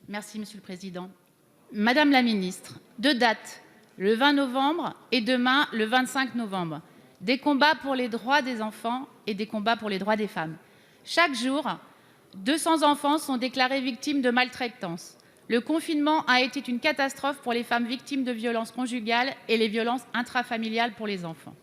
Merci, Monsieur le Président. Madame la Ministre, deux dates, le 20 novembre et demain, le 25 novembre. Des combats pour les droits des enfants et des combats pour les droits des femmes. Chaque jour, 200 enfants sont déclarés victimes de maltraitance. Le confinement a été une catastrophe pour les femmes victimes de violences conjugales et les violences intrafamiliales pour les enfants.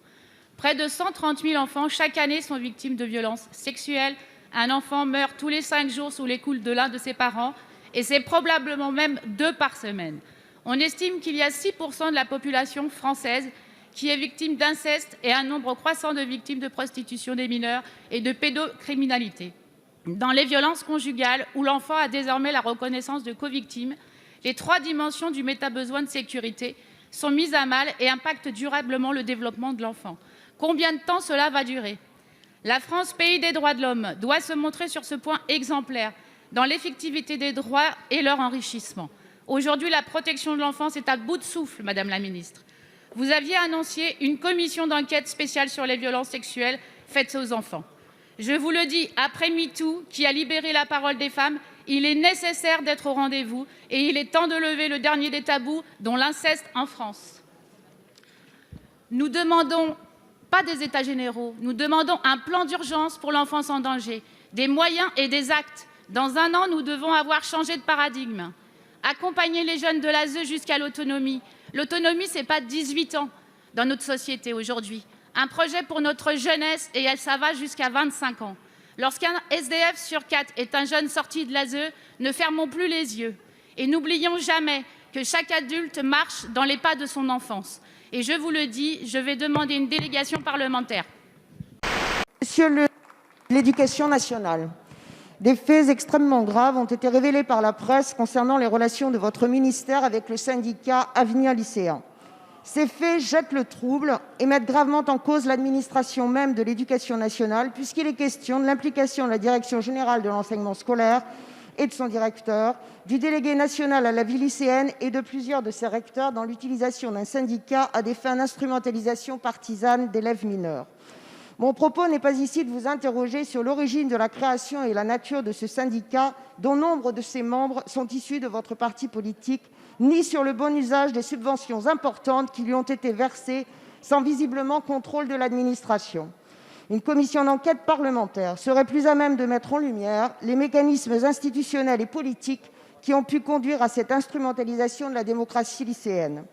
Près de 130 000 enfants chaque année sont victimes de violences sexuelles. Un enfant meurt tous les 5 jours sous les coups de l'un de ses parents et c'est probablement même 2 par semaine. On estime qu'il y a 6% de la population française qui est victime d'inceste et un nombre croissant de victimes de prostitution des mineurs et de pédocriminalité. Dans les violences conjugales, où l'enfant a désormais la reconnaissance de covictime, les 3 dimensions du méta-besoin de sécurité sont mises à mal et impactent durablement le développement de l'enfant. Combien de temps cela va durer? La France, pays des droits de l'homme, doit se montrer sur ce point exemplaire dans l'effectivité des droits et leur enrichissement. Aujourd'hui, la protection de l'enfance est à bout de souffle, Madame la Ministre. Vous aviez annoncé une commission d'enquête spéciale sur les violences sexuelles faites aux enfants. Je vous le dis, après MeToo, qui a libéré la parole des femmes, il est nécessaire d'être au rendez-vous et il est temps de lever le dernier des tabous, dont l'inceste en France. Nous demandons pas des états généraux, nous demandons un plan d'urgence pour l'enfance en danger, des moyens et des actes. Dans 1 an, nous devons avoir changé de paradigme. Accompagner les jeunes de l'ASE jusqu'à l'autonomie. L'autonomie, ce n'est pas 18 ans dans notre société aujourd'hui. Un projet pour notre jeunesse et ça va jusqu'à 25 ans. Lorsqu'un SDF sur 4 est un jeune sorti de l'ASE, ne fermons plus les yeux. Et n'oublions jamais que chaque adulte marche dans les pas de son enfance. Et je vous le dis, je vais demander une délégation parlementaire. Monsieur l'Éducation nationale, des faits extrêmement graves ont été révélés par la presse concernant les relations de votre ministère avec le syndicat Avenir Lycéens. Ces faits jettent le trouble et mettent gravement en cause l'administration même de l'Éducation nationale, puisqu'il est question de l'implication de la Direction générale de l'enseignement scolaire et de son directeur, du délégué national à la vie lycéenne et de plusieurs de ses recteurs dans l'utilisation d'un syndicat à des fins d'instrumentalisation partisane d'élèves mineurs. Mon propos n'est pas ici de vous interroger sur l'origine de la création et la nature de ce syndicat, dont nombre de ses membres sont issus de votre parti politique, ni sur le bon usage des subventions importantes qui lui ont été versées sans visiblement contrôle de l'administration. Une commission d'enquête parlementaire serait plus à même de mettre en lumière les mécanismes institutionnels et politiques qui ont pu conduire à cette instrumentalisation de la démocratie lycéenne.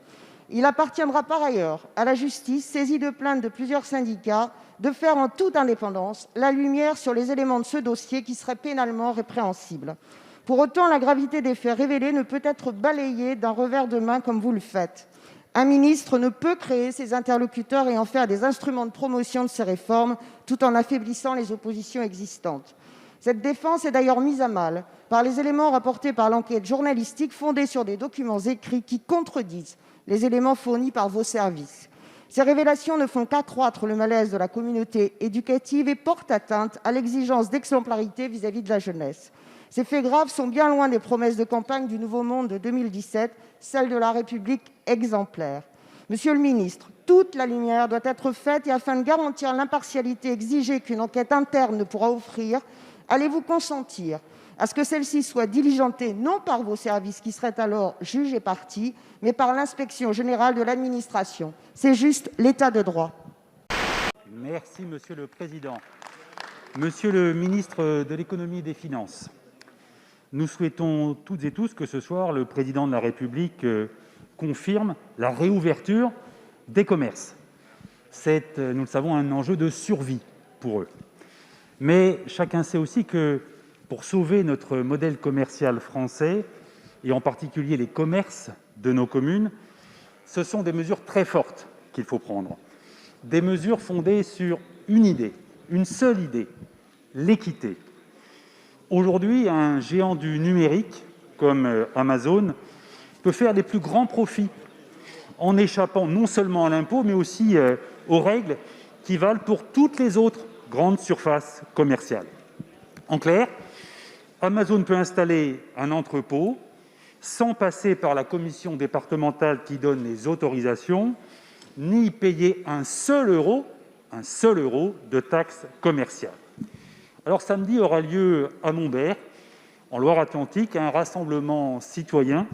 Il appartiendra par ailleurs à la justice, saisie de plaintes de plusieurs syndicats, de faire en toute indépendance la lumière sur les éléments de ce dossier qui seraient pénalement répréhensibles. Pour autant, la gravité des faits révélés ne peut être balayée d'un revers de main comme vous le faites. Un ministre ne peut créer ses interlocuteurs et en faire des instruments de promotion de ses réformes, tout en affaiblissant les oppositions existantes. Cette défense est d'ailleurs mise à mal par les éléments rapportés par l'enquête journalistique fondée sur des documents écrits qui contredisent les éléments fournis par vos services. Ces révélations ne font qu'accroître le malaise de la communauté éducative et portent atteinte à l'exigence d'exemplarité vis-à-vis de la jeunesse. Ces faits graves sont bien loin des promesses de campagne du Nouveau Monde de 2017, celle de la République exemplaire. Monsieur le ministre, toute la lumière doit être faite et afin de garantir l'impartialité exigée qu'une enquête interne ne pourra offrir, allez-vous consentir à ce que celle-ci soit diligentée non par vos services qui seraient alors juges et parties, mais par l'inspection générale de l'administration? C'est juste l'état de droit. Merci, Monsieur le Président. Monsieur le ministre de l'Économie et des Finances, nous souhaitons toutes et tous que ce soir, le Président de la République confirme la réouverture des commerces. C'est, nous le savons, un enjeu de survie pour eux. Mais chacun sait aussi que pour sauver notre modèle commercial français, et en particulier les commerces de nos communes, ce sont des mesures très fortes qu'il faut prendre. Des mesures fondées sur une idée, une seule idée, l'équité. Aujourd'hui, un géant du numérique comme Amazon peut faire les plus grands profits en échappant non seulement à l'impôt, mais aussi aux règles qui valent pour toutes les autres grandes surfaces commerciales. En clair, Amazon peut installer un entrepôt sans passer par la commission départementale qui donne les autorisations, ni payer un seul euro de taxes commerciales. Alors samedi aura lieu à Montbert en Loire-Atlantique, un rassemblement citoyen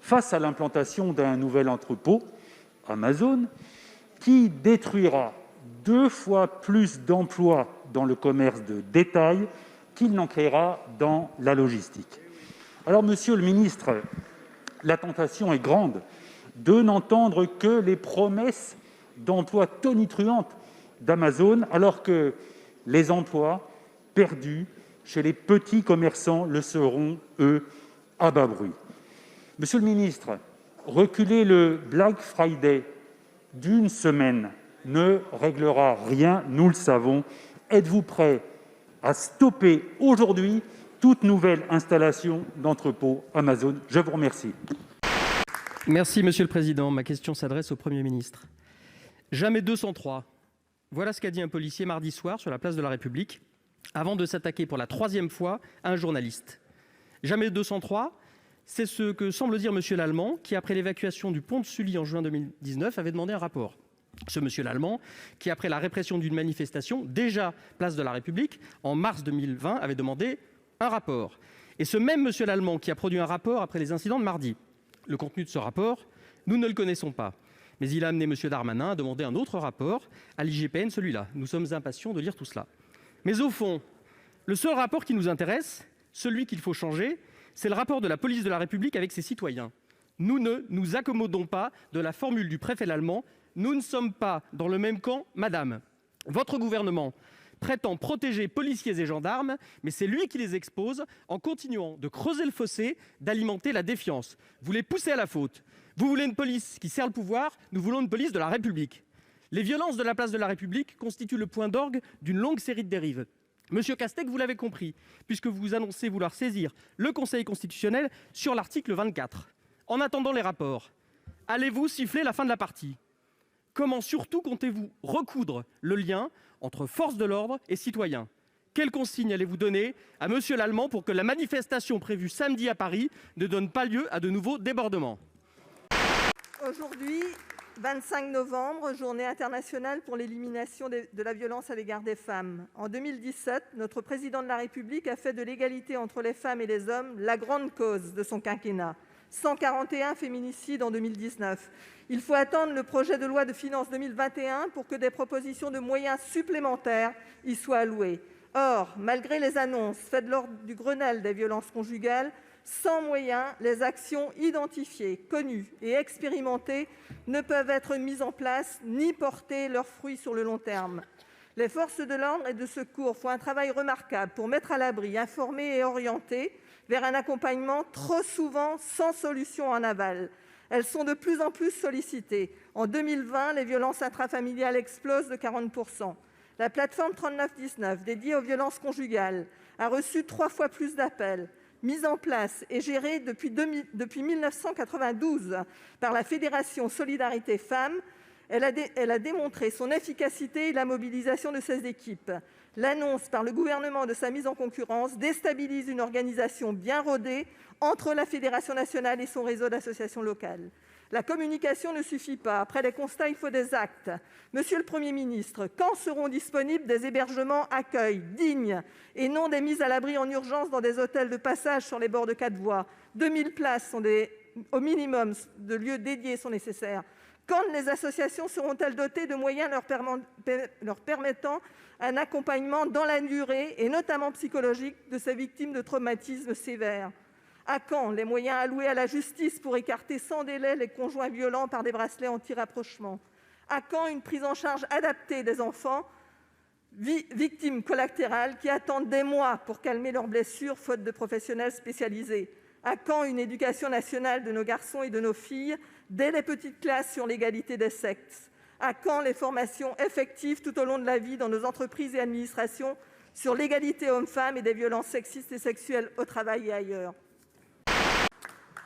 face à l'implantation d'un nouvel entrepôt, Amazon, qui détruira 2 fois plus d'emplois dans le commerce de détail qu'il n'en créera dans la logistique. Alors, monsieur le ministre, la tentation est grande de n'entendre que les promesses d'emplois tonitruantes d'Amazon, alors que les emplois perdus chez les petits commerçants le seront, eux, à bas bruit. Monsieur le ministre, reculer le Black Friday d'une semaine ne réglera rien, nous le savons. Êtes-vous prêt à stopper aujourd'hui toute nouvelle installation d'entrepôt Amazon? Je vous remercie. Merci, Monsieur le Président. Ma question s'adresse au Premier ministre. Jamais 203. Voilà ce qu'a dit un policier mardi soir sur la place de la République, avant de s'attaquer pour la 3e fois à un journaliste. Jamais 203, c'est ce que semble dire M. Lallemand, qui, après l'évacuation du pont de Sully en juin 2019, avait demandé un rapport. Ce M. Lallemand, qui, après la répression d'une manifestation, déjà place de la République, en mars 2020, avait demandé un rapport. Et ce même M. Lallemand qui a produit un rapport après les incidents de mardi. Le contenu de ce rapport, nous ne le connaissons pas. Mais il a amené M. Darmanin à demander un autre rapport à l'IGPN, celui-là. Nous sommes impatients de lire tout cela. Mais au fond, le seul rapport qui nous intéresse, celui qu'il faut changer, c'est le rapport de la police de la République avec ses citoyens. Nous ne nous accommodons pas de la formule du préfet Lallemand. Nous ne sommes pas dans le même camp, madame. Votre gouvernement prétend protéger policiers et gendarmes, mais c'est lui qui les expose en continuant de creuser le fossé, d'alimenter la défiance. Vous les poussez à la faute. Vous voulez une police qui sert le pouvoir, nous voulons une police de la République. Les violences de la place de la République constituent le point d'orgue d'une longue série de dérives. Monsieur Castex, vous l'avez compris, puisque vous annoncez vouloir saisir le Conseil constitutionnel sur l'article 24. En attendant les rapports, allez-vous siffler la fin de la partie? Comment surtout comptez-vous recoudre le lien entre forces de l'ordre et citoyens? Quelles consignes allez-vous donner à M. Lallemand pour que la manifestation prévue samedi à Paris ne donne pas lieu à de nouveaux débordements? Aujourd'hui, 25 novembre, journée internationale pour l'élimination de la violence à l'égard des femmes. En 2017, notre président de la République a fait de l'égalité entre les femmes et les hommes la grande cause de son quinquennat. 141 féminicides en 2019. Il faut attendre le projet de loi de finances 2021 pour que des propositions de moyens supplémentaires y soient allouées. Or, malgré les annonces faites lors du Grenelle des violences conjugales, sans moyens, les actions identifiées, connues et expérimentées ne peuvent être mises en place ni porter leurs fruits sur le long terme. Les forces de l'ordre et de secours font un travail remarquable pour mettre à l'abri, informer et orienter vers un accompagnement trop souvent sans solution en aval. Elles sont de plus en plus sollicitées. En 2020, les violences intrafamiliales explosent de 40%. La plateforme 3919, dédiée aux violences conjugales, a reçu 3 fois plus d'appels. Mise en place et gérée depuis 1992 par la Fédération Solidarité Femmes, elle a démontré son efficacité et la mobilisation de ses équipes. L'annonce par le gouvernement de sa mise en concurrence déstabilise une organisation bien rodée entre la Fédération nationale et son réseau d'associations locales. La communication ne suffit pas. Après les constats, il faut des actes. Monsieur le Premier ministre, quand seront disponibles des hébergements accueil dignes et non des mises à l'abri en urgence dans des hôtels de passage sur les bords de 4 voies? 2000 places au minimum de lieux dédiés sont nécessaires. Quand les associations seront-elles dotées de moyens leur permettant un accompagnement dans la durée, et notamment psychologique, de ces victimes de traumatismes sévères? À quand les moyens alloués à la justice pour écarter sans délai les conjoints violents par des bracelets anti-rapprochement? À quand une prise en charge adaptée des enfants victimes collatérales qui attendent des mois pour calmer leurs blessures faute de professionnels spécialisés? À quand une éducation nationale de nos garçons et de nos filles dès les petites classes sur l'égalité des sexes? À quand les formations effectives tout au long de la vie dans nos entreprises et administrations sur l'égalité hommes-femmes et des violences sexistes et sexuelles au travail et ailleurs?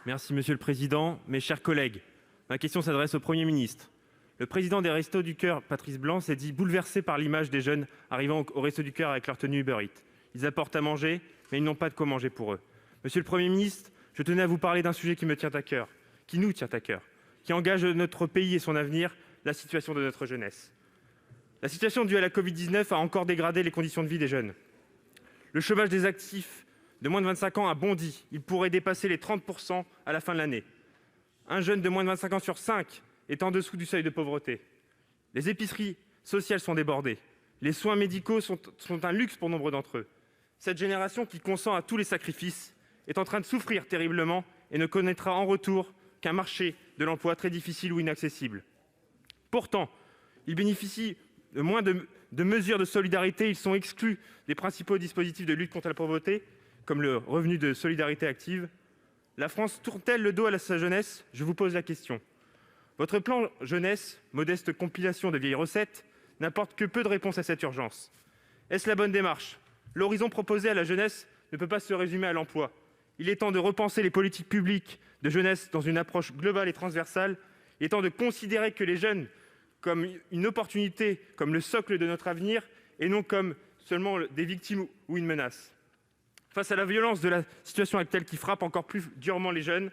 Merci Monsieur le Président. Mes chers collègues, ma question s'adresse au Premier ministre. Le président des Restos du Cœur, Patrice Blanc, s'est dit bouleversé par l'image des jeunes arrivant au Restos du Cœur avec leur tenue Uber Eats. Ils apportent à manger, mais ils n'ont pas de quoi manger pour eux. Monsieur le Premier ministre, je tenais à vous parler d'un sujet qui me tient à cœur, qui nous tient à cœur, qui engage notre pays et son avenir, la situation de notre jeunesse. La situation due à la Covid-19 a encore dégradé les conditions de vie des jeunes. Le chômage des actifs de moins de 25 ans a bondi. Il pourrait dépasser les 30 % à la fin de l'année. Un jeune de moins de 25 ans sur 5 est en dessous du seuil de pauvreté. Les épiceries sociales sont débordées. Les soins médicaux sont un luxe pour nombre d'entre eux. Cette génération qui consent à tous les sacrifices est en train de souffrir terriblement et ne connaîtra en retour qu'un marché de l'emploi très difficile ou inaccessible. Pourtant, ils bénéficient de moins de mesures de solidarité. Ils sont exclus des principaux dispositifs de lutte contre la pauvreté, comme le revenu de solidarité active. La France tourne-t-elle le dos à sa jeunesse ? Je vous pose la question. Votre plan jeunesse, modeste compilation de vieilles recettes, n'apporte que peu de réponses à cette urgence. Est-ce la bonne démarche ? L'horizon proposé à la jeunesse ne peut pas se résumer à l'emploi. Il est temps de repenser les politiques publiques de jeunesse dans une approche globale et transversale. Il est temps de considérer que les jeunes comme une opportunité, comme le socle de notre avenir, et non comme seulement des victimes ou une menace. Face à la violence de la situation actuelle qui frappe encore plus durement les jeunes,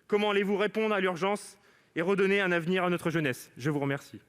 comment allez-vous répondre à l'urgence et redonner un avenir à notre jeunesse ? Je vous remercie.